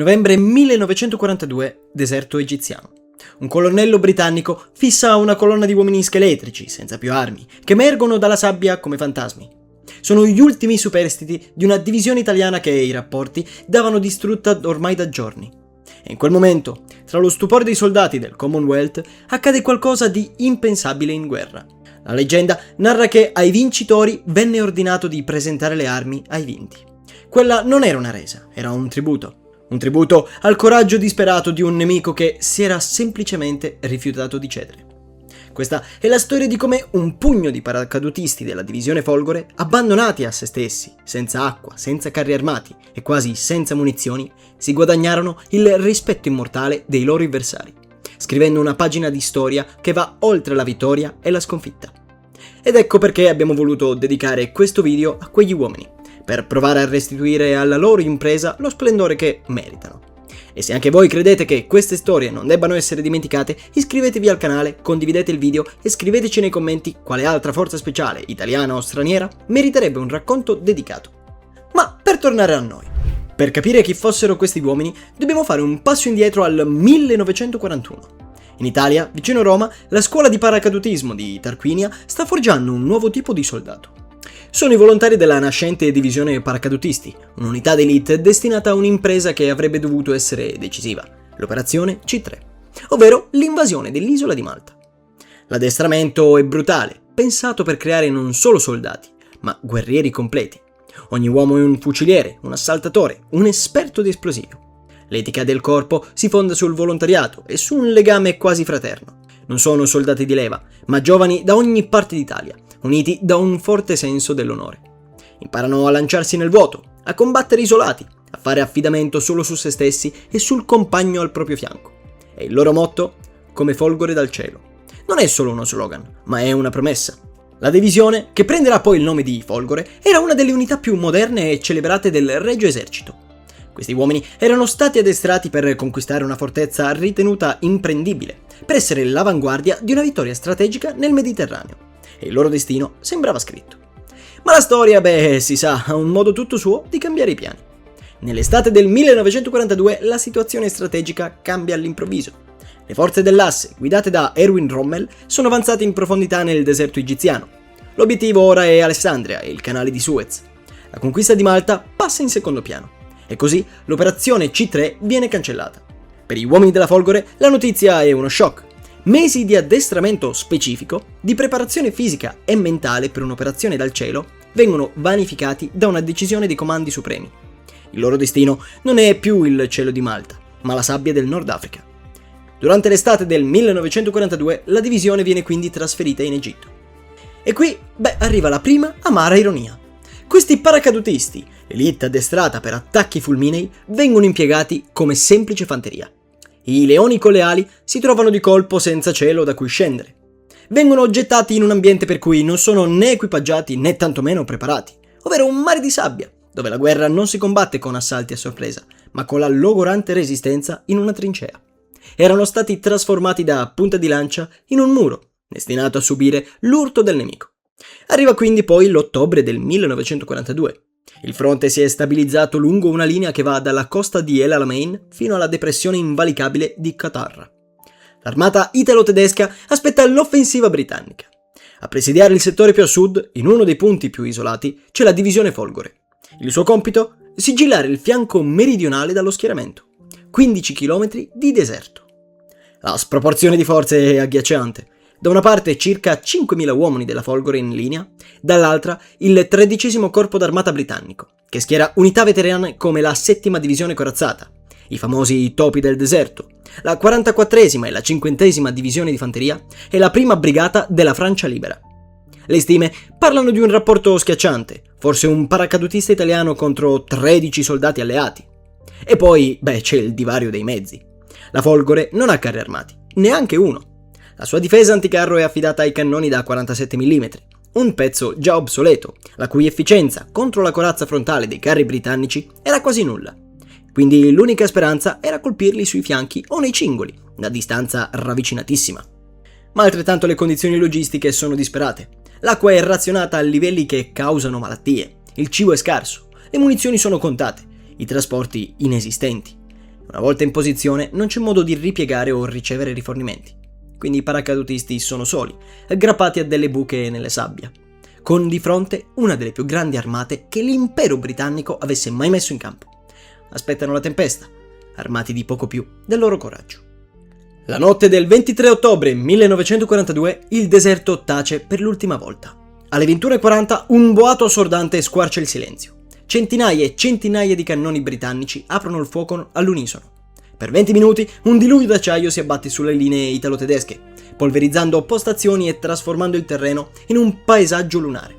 Novembre 1942, deserto egiziano. Un colonnello britannico fissa una colonna di uomini scheletrici, senza più armi, che emergono dalla sabbia come fantasmi. Sono gli ultimi superstiti di una divisione italiana che i rapporti davano distrutta ormai da giorni. E in quel momento, tra lo stupore dei soldati del Commonwealth, accade qualcosa di impensabile in guerra. La leggenda narra che ai vincitori venne ordinato di presentare le armi ai vinti. Quella non era una resa, era un tributo. Un tributo al coraggio disperato di un nemico che si era semplicemente rifiutato di cedere. Questa è la storia di come un pugno di paracadutisti della divisione Folgore, abbandonati a se stessi, senza acqua, senza carri armati e quasi senza munizioni, si guadagnarono il rispetto immortale dei loro avversari, scrivendo una pagina di storia che va oltre la vittoria e la sconfitta. Ed ecco perché abbiamo voluto dedicare questo video a quegli uomini, per provare a restituire alla loro impresa lo splendore che meritano. E se anche voi credete che queste storie non debbano essere dimenticate, iscrivetevi al canale, condividete il video e scriveteci nei commenti quale altra forza speciale, italiana o straniera, meriterebbe un racconto dedicato. Ma per tornare a noi, per capire chi fossero questi uomini, dobbiamo fare un passo indietro al 1941. In Italia, vicino Roma, la scuola di paracadutismo di Tarquinia sta forgiando un nuovo tipo di soldato. Sono i volontari della nascente divisione paracadutisti, un'unità d'élite destinata a un'impresa che avrebbe dovuto essere decisiva, l'operazione C3, ovvero l'invasione dell'isola di Malta. L'addestramento è brutale, pensato per creare non solo soldati, ma guerrieri completi. Ogni uomo è un fuciliere, un assaltatore, un esperto di esplosivi. L'etica del corpo si fonda sul volontariato e su un legame quasi fraterno. Non sono soldati di leva, ma giovani da ogni parte d'Italia, uniti da un forte senso dell'onore. Imparano a lanciarsi nel vuoto, a combattere isolati, a fare affidamento solo su se stessi e sul compagno al proprio fianco. E il loro motto? Come Folgore dal cielo. Non è solo uno slogan, ma è una promessa. La divisione, che prenderà poi il nome di Folgore, era una delle unità più moderne e celebrate del Regio Esercito. Questi uomini erano stati addestrati per conquistare una fortezza ritenuta imprendibile, per essere l'avanguardia di una vittoria strategica nel Mediterraneo. E il loro destino sembrava scritto. Ma la storia, si sa, ha un modo tutto suo di cambiare i piani. Nell'estate del 1942 la situazione strategica cambia all'improvviso. Le forze dell'asse, guidate da Erwin Rommel, sono avanzate in profondità nel deserto egiziano. L'obiettivo ora è Alessandria e il canale di Suez. La conquista di Malta passa in secondo piano. E così l'operazione C3 viene cancellata. Per gli uomini della Folgore la notizia è uno shock. Mesi di addestramento specifico, di preparazione fisica e mentale per un'operazione dal cielo, vengono vanificati da una decisione dei comandi supremi. Il loro destino non è più il cielo di Malta, ma la sabbia del Nord Africa. Durante l'estate del 1942 la divisione viene quindi trasferita in Egitto. E qui, arriva la prima amara ironia. Questi paracadutisti, l'elite addestrata per attacchi fulminei, vengono impiegati come semplice fanteria. I leoni con le ali si trovano di colpo senza cielo da cui scendere. Vengono gettati in un ambiente per cui non sono né equipaggiati né tantomeno preparati, ovvero un mare di sabbia, dove la guerra non si combatte con assalti a sorpresa, ma con la logorante resistenza in una trincea. Erano stati trasformati da punta di lancia in un muro, destinato a subire l'urto del nemico. Arriva quindi poi l'ottobre del 1942. Il fronte si è stabilizzato lungo una linea che va dalla costa di El Alamein fino alla depressione invalicabile di Qatar. L'armata italo-tedesca aspetta l'offensiva britannica. A presidiare il settore più a sud, in uno dei punti più isolati, c'è la divisione Folgore. Il suo compito? Sigillare il fianco meridionale dallo schieramento. 15 km di deserto. La sproporzione di forze è agghiacciante. Da una parte circa 5.000 uomini della Folgore in linea, dall'altra il 13° Corpo d'Armata britannico, che schiera unità veterane come la 7ª Divisione Corazzata, i famosi Topi del Deserto, la 44ª e la 50ª Divisione di Fanteria e la prima Brigata della Francia Libera. Le stime parlano di un rapporto schiacciante, forse un paracadutista italiano contro 13 soldati alleati. E poi, c'è il divario dei mezzi. La Folgore non ha carri armati, neanche uno. La sua difesa anticarro è affidata ai cannoni da 47 mm, un pezzo già obsoleto, la cui efficienza contro la corazza frontale dei carri britannici era quasi nulla. Quindi l'unica speranza era colpirli sui fianchi o nei cingoli, da distanza ravvicinatissima. Ma altrettanto le condizioni logistiche sono disperate. L'acqua è razionata a livelli che causano malattie, il cibo è scarso, le munizioni sono contate, i trasporti inesistenti. Una volta in posizione non c'è modo di ripiegare o ricevere rifornimenti, quindi i paracadutisti sono soli, aggrappati a delle buche nelle sabbia, con di fronte una delle più grandi armate che l'impero britannico avesse mai messo in campo. Aspettano la tempesta, armati di poco più del loro coraggio. La notte del 23 ottobre 1942 il deserto tace per l'ultima volta. Alle 21:40 un boato assordante squarcia il silenzio. Centinaia e centinaia di cannoni britannici aprono il fuoco all'unisono. Per 20 minuti un diluvio d'acciaio si abbatte sulle linee italo-tedesche, polverizzando postazioni e trasformando il terreno in un paesaggio lunare.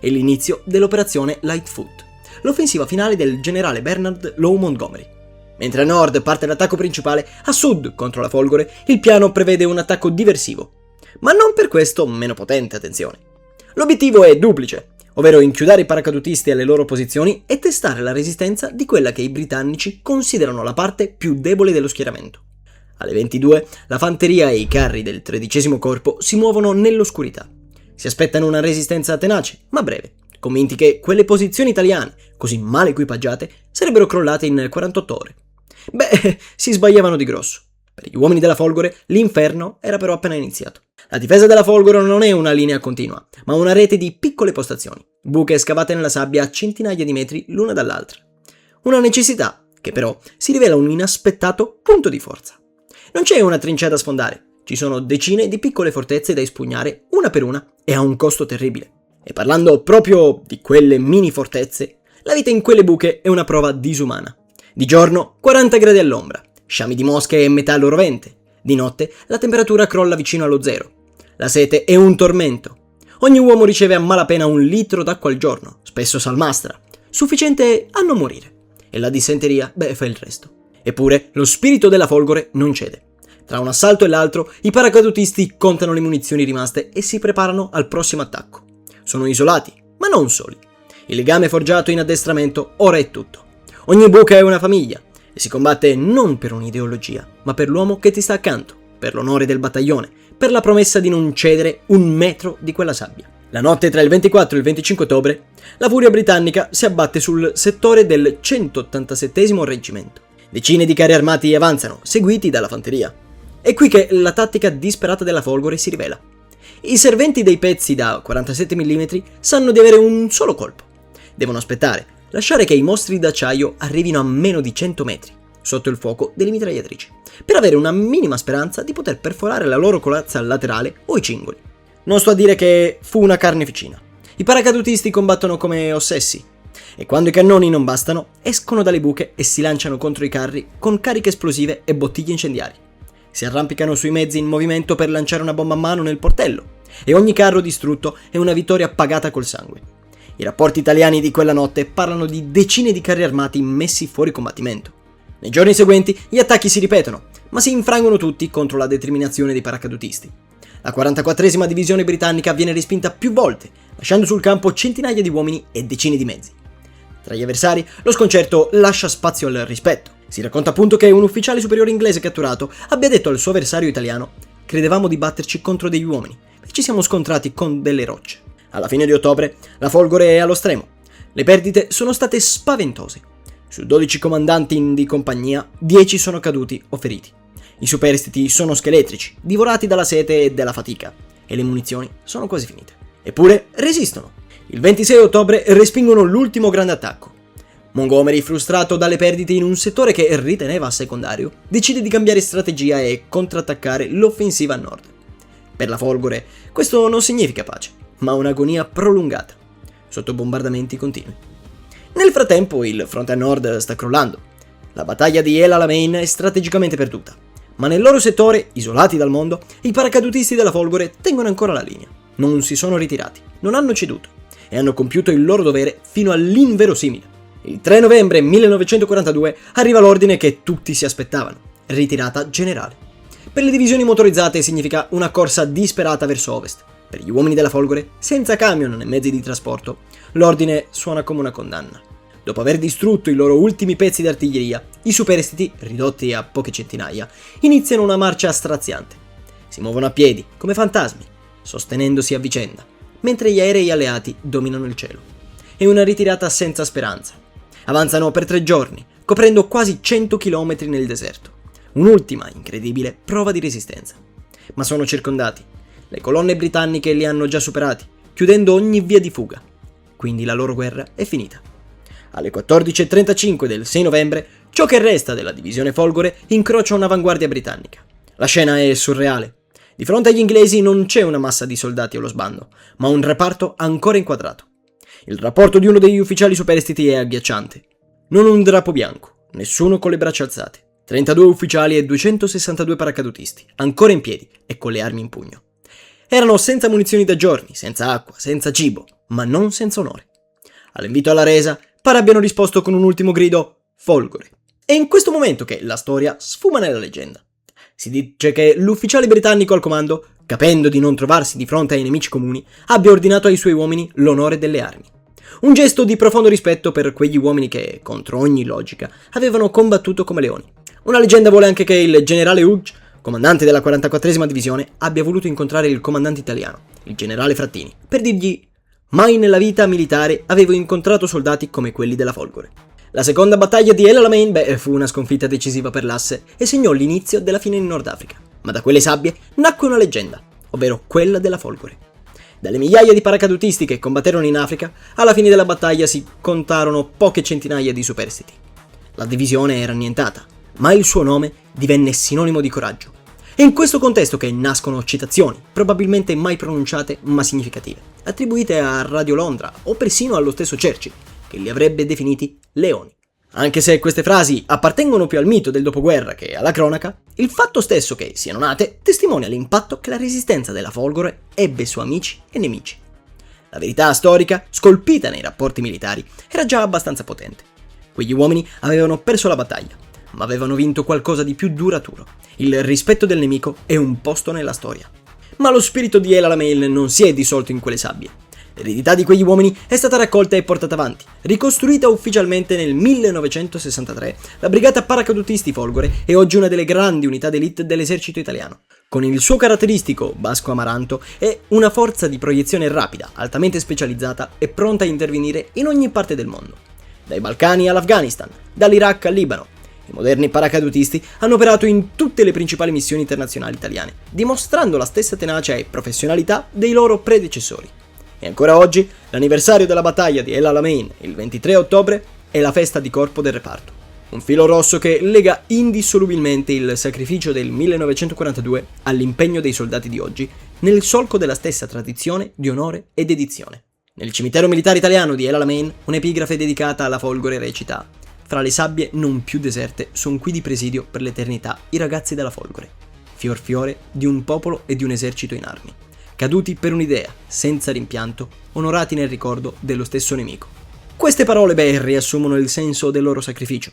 È l'inizio dell'operazione Lightfoot, l'offensiva finale del generale Bernard Law Montgomery. Mentre a nord parte l'attacco principale, a sud, contro la Folgore, il piano prevede un attacco diversivo. Ma non per questo meno potente, attenzione. L'obiettivo è duplice, ovvero inchiodare i paracadutisti alle loro posizioni e testare la resistenza di quella che i britannici considerano la parte più debole dello schieramento. Alle 22 la fanteria e i carri del 13° corpo si muovono nell'oscurità. Si aspettano una resistenza tenace, ma breve, convinti che quelle posizioni italiane, così male equipaggiate, sarebbero crollate in 48 ore. Si sbagliavano di grosso. Per gli uomini della Folgore l'inferno era però appena iniziato. La difesa della Folgore non è una linea continua, ma una rete di piccole postazioni, buche scavate nella sabbia a centinaia di metri l'una dall'altra. Una necessità che però si rivela un inaspettato punto di forza. Non c'è una trincea da sfondare, ci sono decine di piccole fortezze da espugnare una per una e a un costo terribile. E parlando proprio di quelle mini fortezze, la vita in quelle buche è una prova disumana. Di giorno 40 gradi all'ombra, sciami di mosche e metallo rovente. Di notte la temperatura crolla vicino allo zero. La sete è un tormento. Ogni uomo riceve a malapena 1 litro d'acqua al giorno, spesso salmastra, sufficiente a non morire. E la dissenteria, fa il resto. Eppure lo spirito della Folgore non cede. Tra un assalto e l'altro i paracadutisti contano le munizioni rimaste e si preparano al prossimo attacco. Sono isolati, ma non soli. Il legame forgiato in addestramento ora è tutto. Ogni buca è una famiglia e si combatte non per un'ideologia, ma per l'uomo che ti sta accanto, per l'onore del battaglione, per la promessa di non cedere 1 metro di quella sabbia. La notte tra il 24 e il 25 ottobre, la furia britannica si abbatte sul settore del 187° reggimento. Decine di carri armati avanzano, seguiti dalla fanteria. È qui che la tattica disperata della Folgore si rivela. I serventi dei pezzi da 47 mm sanno di avere un solo colpo. Devono aspettare, lasciare che i mostri d'acciaio arrivino a meno di 100 metri, sotto il fuoco delle mitragliatrici, per avere una minima speranza di poter perforare la loro corazza laterale o i cingoli. Non sto a dire che fu una carneficina. I paracadutisti combattono come ossessi, e quando i cannoni non bastano, escono dalle buche e si lanciano contro i carri con cariche esplosive e bottiglie incendiarie. Si arrampicano sui mezzi in movimento per lanciare una bomba a mano nel portello, e ogni carro distrutto è una vittoria pagata col sangue. I rapporti italiani di quella notte parlano di decine di carri armati messi fuori combattimento. Nei giorni seguenti gli attacchi si ripetono, ma si infrangono tutti contro la determinazione dei paracadutisti. La 44esima divisione britannica viene respinta più volte, lasciando sul campo centinaia di uomini e decine di mezzi. Tra gli avversari lo sconcerto lascia spazio al rispetto. Si racconta appunto che un ufficiale superiore inglese catturato abbia detto al suo avversario italiano: "Credevamo di batterci contro degli uomini, e ci siamo scontrati con delle rocce". Alla fine di ottobre la Folgore è allo stremo. Le perdite sono state spaventose. Su 12 comandanti di compagnia, 10 sono caduti o feriti. I superstiti sono scheletrici, divorati dalla sete e dalla fatica, e le munizioni sono quasi finite. Eppure resistono. Il 26 ottobre respingono l'ultimo grande attacco. Montgomery, frustrato dalle perdite in un settore che riteneva secondario, decide di cambiare strategia e contrattaccare l'offensiva a nord. Per la Folgore questo non significa pace, ma un'agonia prolungata, sotto bombardamenti continui. Nel frattempo il fronte a nord sta crollando. La battaglia di El Alamein è strategicamente perduta, ma nel loro settore, isolati dal mondo, i paracadutisti della Folgore tengono ancora la linea. Non si sono ritirati, non hanno ceduto e hanno compiuto il loro dovere fino all'inverosimile. Il 3 novembre 1942 arriva l'ordine che tutti si aspettavano: ritirata generale. Per le divisioni motorizzate significa una corsa disperata verso ovest. Per gli uomini della Folgore, senza camion né mezzi di trasporto, l'ordine suona come una condanna. Dopo aver distrutto i loro ultimi pezzi d'artiglieria, i superstiti, ridotti a poche centinaia, iniziano una marcia straziante. Si muovono a piedi, come fantasmi, sostenendosi a vicenda, mentre gli aerei alleati dominano il cielo. È una ritirata senza speranza. Avanzano per 3 giorni, coprendo quasi 100 km nel deserto. Un'ultima incredibile prova di resistenza. Ma sono circondati. Le colonne britanniche li hanno già superati, chiudendo ogni via di fuga. Quindi la loro guerra è finita. Alle 14:35 del 6 novembre, ciò che resta della divisione Folgore incrocia un'avanguardia britannica. La scena è surreale. Di fronte agli inglesi non c'è una massa di soldati allo sbando, ma un reparto ancora inquadrato. Il rapporto di uno degli ufficiali superstiti è agghiacciante. Non un drappo bianco, nessuno con le braccia alzate. 32 ufficiali e 262 paracadutisti, ancora in piedi e con le armi in pugno. Erano senza munizioni da giorni, senza acqua, senza cibo, ma non senza onore. All'invito alla resa, pare abbiano risposto con un ultimo grido: Folgore. È in questo momento che la storia sfuma nella leggenda. Si dice che l'ufficiale britannico al comando, capendo di non trovarsi di fronte ai nemici comuni, abbia ordinato ai suoi uomini l'onore delle armi. Un gesto di profondo rispetto per quegli uomini che, contro ogni logica, avevano combattuto come leoni. Una leggenda vuole anche che il generale Hughes, comandante della 44esima divisione, abbia voluto incontrare il comandante italiano, il generale Frattini, per dirgli: mai nella vita militare avevo incontrato soldati come quelli della Folgore. La seconda battaglia di El Alamein fu una sconfitta decisiva per l'asse e segnò l'inizio della fine in Nord Africa. Ma da quelle sabbie nacque una leggenda, ovvero quella della Folgore. Dalle migliaia di paracadutisti che combatterono in Africa, alla fine della battaglia si contarono poche centinaia di superstiti. La divisione era annientata, ma il suo nome divenne sinonimo di coraggio. È in questo contesto che nascono citazioni, probabilmente mai pronunciate ma significative, attribuite a Radio Londra o persino allo stesso Churchill, che li avrebbe definiti leoni. Anche se queste frasi appartengono più al mito del dopoguerra che alla cronaca, il fatto stesso che siano nate testimonia l'impatto che la resistenza della Folgore ebbe su amici e nemici. La verità storica, scolpita nei rapporti militari, era già abbastanza potente. Quegli uomini avevano perso la battaglia, ma avevano vinto qualcosa di più duraturo: il rispetto del nemico e un posto nella storia. Ma lo spirito di El Alamein non si è dissolto in quelle sabbie. L'eredità di quegli uomini è stata raccolta e portata avanti. Ricostruita ufficialmente nel 1963, la brigata paracadutisti Folgore è oggi una delle grandi unità d'élite dell'esercito italiano. Con il suo caratteristico basco amaranto è una forza di proiezione rapida, altamente specializzata e pronta a intervenire in ogni parte del mondo. Dai Balcani all'Afghanistan, dall'Iraq al Libano. I moderni paracadutisti hanno operato in tutte le principali missioni internazionali italiane, dimostrando la stessa tenacia e professionalità dei loro predecessori. E ancora oggi, l'anniversario della battaglia di El Alamein, il 23 ottobre, è la festa di corpo del reparto. Un filo rosso che lega indissolubilmente il sacrificio del 1942 all'impegno dei soldati di oggi, nel solco della stessa tradizione di onore e dedizione. Nel cimitero militare italiano di El Alamein, un'epigrafe dedicata alla Folgore recita: fra le sabbie non più deserte, son qui di presidio per l'eternità i ragazzi della Folgore, fior fiore di un popolo e di un esercito in armi, caduti per un'idea, senza rimpianto, onorati nel ricordo dello stesso nemico. Queste parole riassumono il senso del loro sacrificio.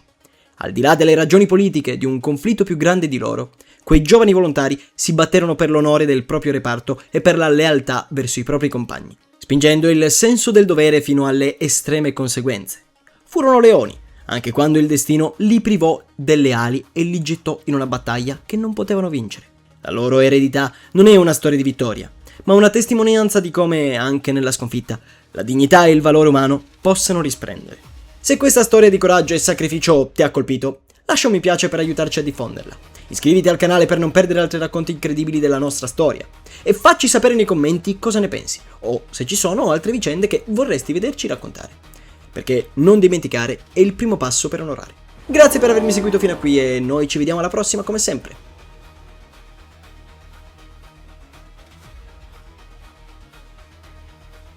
Al di là delle ragioni politiche di un conflitto più grande di loro, quei giovani volontari si batterono per l'onore del proprio reparto e per la lealtà verso i propri compagni, spingendo il senso del dovere fino alle estreme conseguenze. Furono leoni, anche quando il destino li privò delle ali e li gettò in una battaglia che non potevano vincere. La loro eredità non è una storia di vittoria, ma una testimonianza di come, anche nella sconfitta, la dignità e il valore umano possano risplendere. Se questa storia di coraggio e sacrificio ti ha colpito, lascia un mi piace per aiutarci a diffonderla. Iscriviti al canale per non perdere altri racconti incredibili della nostra storia. E facci sapere nei commenti cosa ne pensi, o se ci sono altre vicende che vorresti vederci raccontare. Perché non dimenticare è il primo passo per onorare. Grazie per avermi seguito fino a qui e noi ci vediamo alla prossima come sempre.